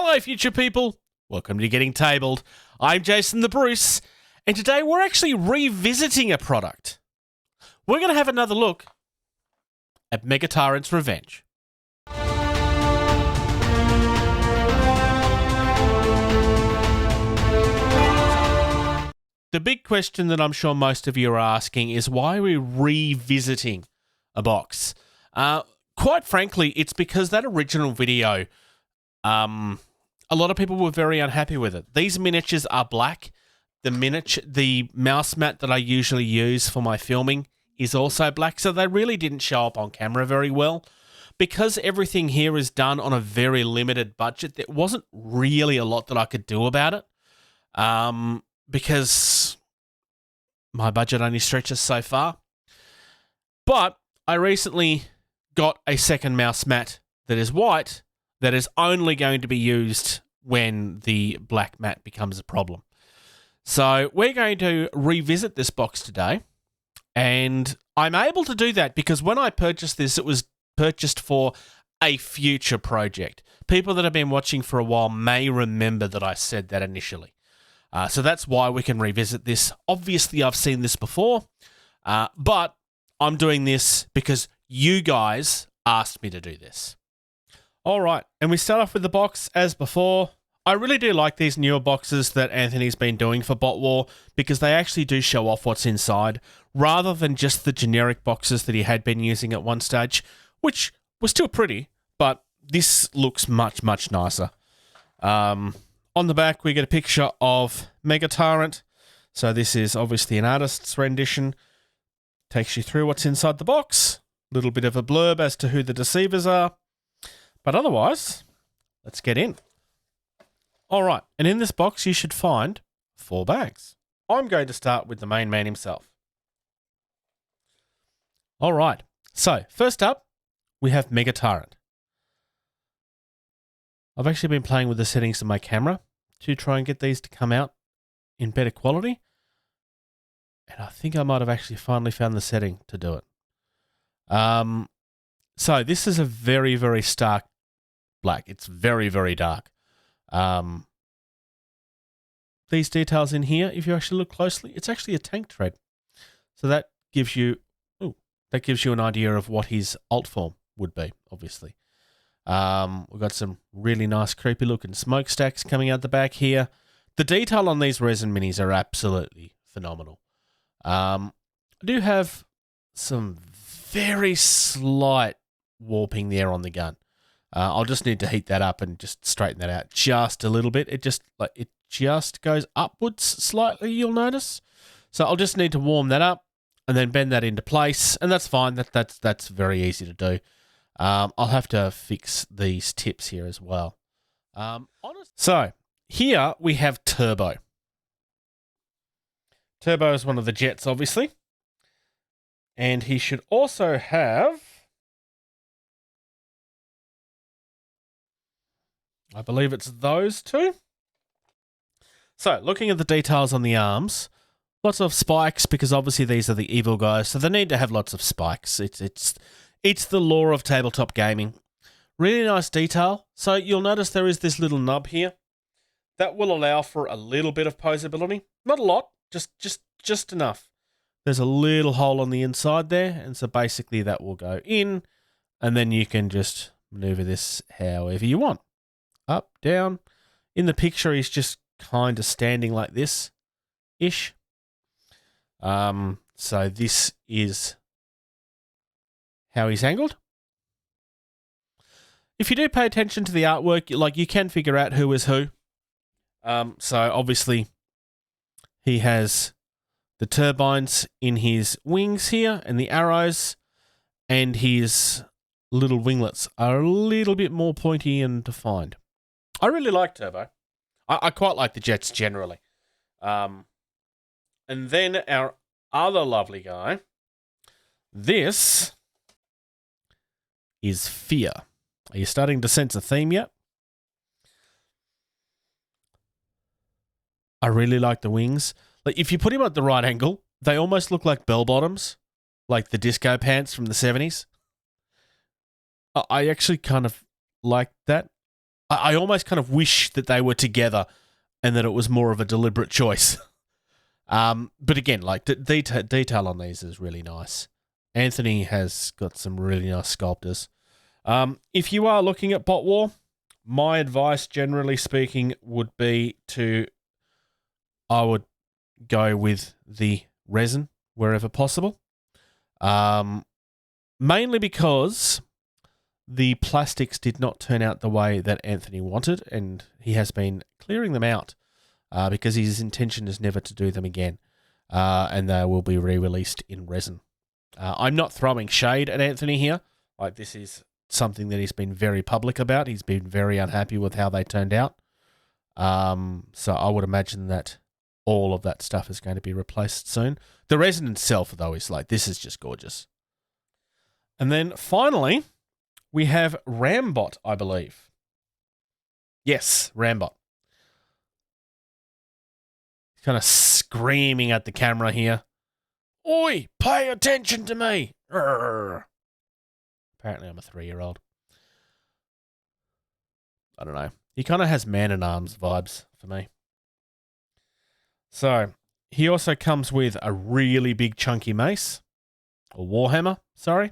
Hello, future people. Welcome to Getting Tabled. I'm Jason the Bruce, and today we're actually revisiting a product. We're going to have another look at Megatyrants Revenge. The big question that I'm sure most of you are asking is why are we revisiting a box? Quite frankly, it's because that original video, a lot of people were very unhappy with it. These miniatures are black. The mouse mat that I usually use for my filming is also black, so they really didn't show up on camera very well. Because everything here is done on a very limited budget, there wasn't really a lot that I could do about it. Because my budget only stretches so far. But I recently got a second mouse mat that is white that is only going to be used when the black mat becomes a problem. So we're going to revisit this box today, and I'm able to do that because when I purchased this, it was purchased for a future project. People that have been watching for a while may remember that I said that initially. So that's why we can revisit this. Obviously, I've seen this before, but I'm doing this because you guys asked me to do this. All right, and we start off with the box as before. I really do like these newer boxes that Anthony's been doing for Bot War because they actually do show off what's inside rather than just the generic boxes that he had been using at one stage, which was still pretty, but this looks much, much nicer. On the back, we get a picture of Megatyrant. So this is obviously an artist's rendition. Takes you through what's inside the box. A little bit of a blurb as to who the Deceivers are. But otherwise, let's get in. All right, and in this box, you should find 4 bags. I'm going to start with the main man himself. All right, so first up, we have Megatyrant. I've actually been playing with the settings of my camera to try and get these to come out in better quality. And I think I might have actually finally found the setting to do it. So this is a very, very stark black. It's very, very dark. These details in here, if you actually look closely, it's actually a tank tread. So that gives you, an idea of what his alt form would be, obviously. We've got some really nice creepy looking smokestacks coming out the back here. The detail on these resin minis are absolutely phenomenal. I do have some very slight warping there on the gun. I'll just need to heat that up and just straighten that out just a little bit. It just goes upwards slightly, you'll notice. So I'll just need to warm that up and then bend that into place, and that's fine. That's very easy to do. I'll have to fix these tips here as well. So here we have Turbo. Turbo is one of the jets, obviously. And he should also have, I believe it's those two. So looking at the details on the arms, lots of spikes because obviously these are the evil guys, so they need to have lots of spikes. It's the law of tabletop gaming. Really nice detail. So you'll notice there is this little nub here. That will allow for a little bit of posability. Not a lot, just enough. There's a little hole on the inside there, and so basically that will go in, and then you can just maneuver this however you want. Up, down. In the picture, he's just kind of standing like this-ish. So this is how he's angled. If you do pay attention to the artwork, you can figure out who is who. So obviously he has the turbines in his wings here and the arrows, and his little winglets are a little bit more pointy and defined. I really like Turbo. I quite like the jets generally. And then our other lovely guy, this is Fear. Are you starting to sense a theme yet? I really like the wings. Like, if you put him at the right angle, they almost look like bell bottoms, like the disco pants from the 70s. I actually kind of like that. I almost kind of wish that they were together and that it was more of a deliberate choice. But again, like detail on these is really nice. Anthony has got some really nice sculptors. If you are looking at Bot War, my advice, generally speaking, would be I would go with the resin wherever possible. Mainly because the plastics did not turn out the way that Anthony wanted, and he has been clearing them out because his intention is never to do them again, and they will be re-released in resin. I'm not throwing shade at Anthony here. Like, this is something that he's been very public about. He's been very unhappy with how they turned out. So I would imagine that all of that stuff is going to be replaced soon. The resin itself, though, is like, this is just gorgeous. And then finally, we have Rambot, I believe. Yes, Rambot. He's kind of screaming at the camera here. Oi, pay attention to me. Urgh. Apparently I'm a 3-year-old. I don't know. He kind of has Man-at-Arms vibes for me. So, he also comes with a really big chunky mace. Or warhammer, sorry.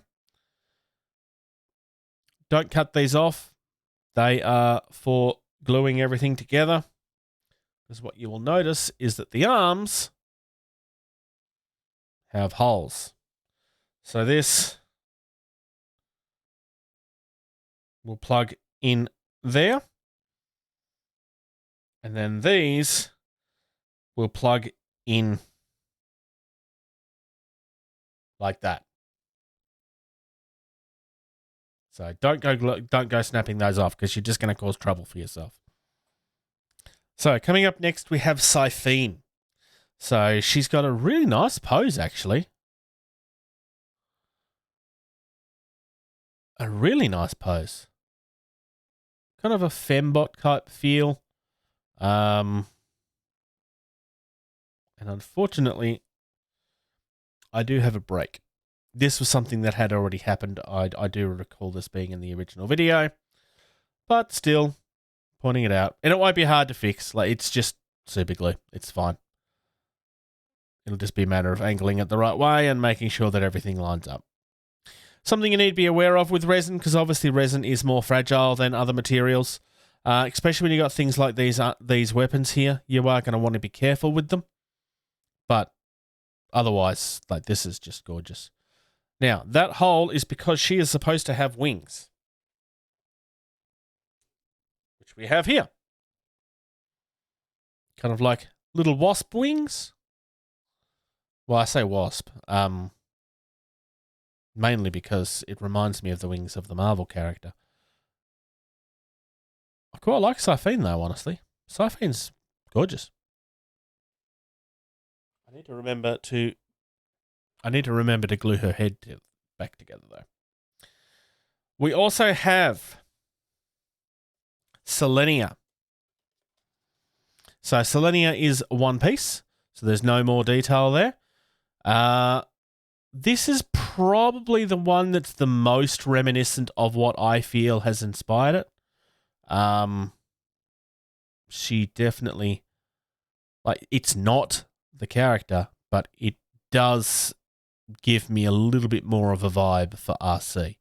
Don't cut these off. They are for gluing everything together. Because what you will notice is that the arms have holes. So this will plug in there. And then these will plug in like that. So don't go snapping those off, because you're just going to cause trouble for yourself. So coming up next, we have Siphene. So she's got a really nice pose, actually. A really nice pose. Kind of a fembot type feel. And unfortunately, I do have a break. This was something that had already happened. I do recall this being in the original video. But still, pointing it out. And it won't be hard to fix. Like, it's just super glue. It's fine. It'll just be a matter of angling it the right way and making sure that everything lines up. Something you need to be aware of with resin, because obviously resin is more fragile than other materials. Especially when you got things like these weapons here. You are going to want to be careful with them. But otherwise, like, this is just gorgeous. Now, that hole is because she is supposed to have wings. Which we have here. Kind of like little wasp wings. Well, I say wasp. Mainly because it reminds me of the wings of the Marvel character. I quite like Siphene, though, honestly. Siphene's gorgeous. I need to remember to glue her head back together, though. We also have Selenia. So Selenia is one piece, so there's no more detail there. This is probably the one that's the most reminiscent of what I feel has inspired it. She definitely, like, it's not the character, but it does give me a little bit more of a vibe for RC.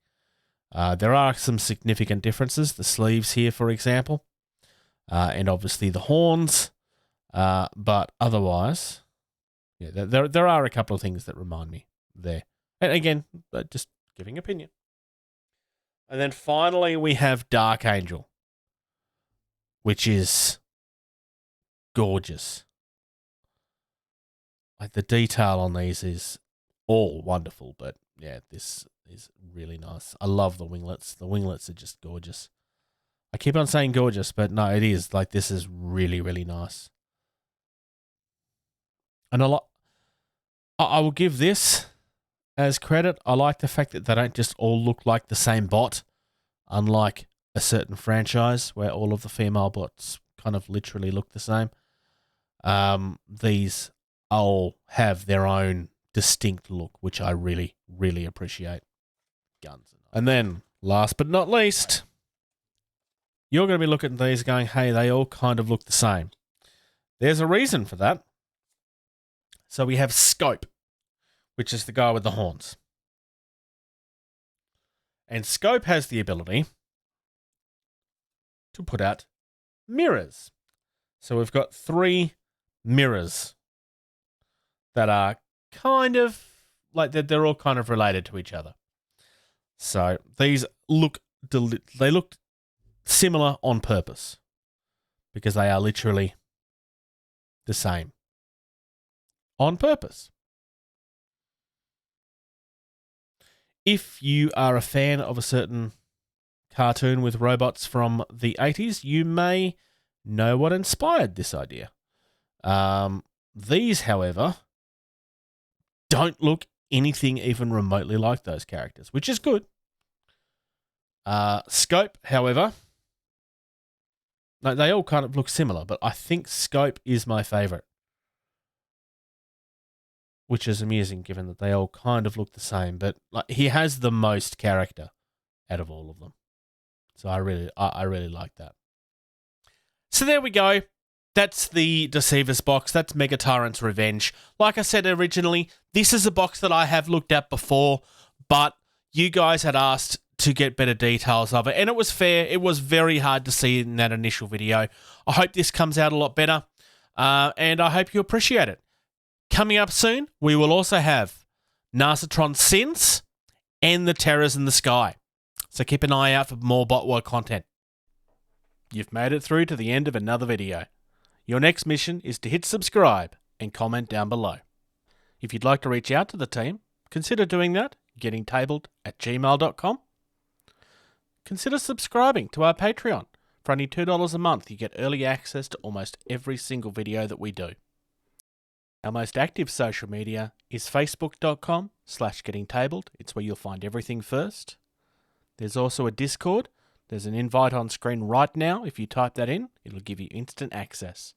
There are some significant differences. The sleeves here, for example, and obviously the horns. But otherwise, yeah, there are a couple of things that remind me there. And again, just giving opinion. And then finally, we have Dark Angel, which is gorgeous. Like, the detail on these is all wonderful, but yeah, this is really nice. I love the winglets. The winglets are just gorgeous. I keep on saying gorgeous, but no, it is. Like, this is really, really nice. And I will give this as credit. I like the fact that they don't just all look like the same bot, unlike a certain franchise where all of the female bots kind of literally look the same. These all have their own distinct look, which I really, really appreciate. Guns. And then, last but not least, you're going to be looking at these going, hey, they all kind of look the same. There's a reason for that. So we have Scope, which is the guy with the horns. And Scope has the ability to put out mirrors. So we've got 3 mirrors that are kind of like they're all kind of related to each other. So these look similar on purpose because they are literally the same on purpose. If you are a fan of a certain cartoon with robots from the 80s, you may know what inspired this idea. These, however, don't look anything even remotely like those characters, which is good. Scope, however, no, they all kind of look similar, but I think Scope is my favourite, which is amusing given that they all kind of look the same, but like, he has the most character out of all of them. So I really like that. So there we go. That's the Deceivers box. That's Megatyrants Revenge. Like I said originally, this is a box that I have looked at before, but you guys had asked to get better details of it, and it was fair. It was very hard to see in that initial video. I hope this comes out a lot better, and I hope you appreciate it. Coming up soon, we will also have Narcitron Sins and the Terrors in the Sky. So keep an eye out for more botwar content. You've made it through to the end of another video. Your next mission is to hit subscribe and comment down below. If you'd like to reach out to the team, consider doing that, gettingtabled@gmail.com. Consider subscribing to our Patreon. For only $2 a month, you get early access to almost every single video that we do. Our most active social media is facebook.com/gettingtabled. It's where you'll find everything first. There's also a Discord. There's an invite on screen right now. If you type that in, it'll give you instant access.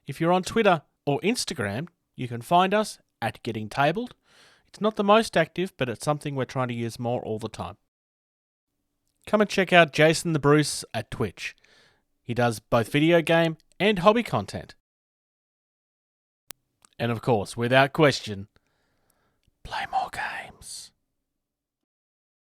If you're on Twitter or Instagram, you can find us at gettingtabled. It's not the most active, but it's something we're trying to use more all the time. Come and check out Jason the Bruce at Twitch. He does both video game and hobby content. And of course, without question, play more games.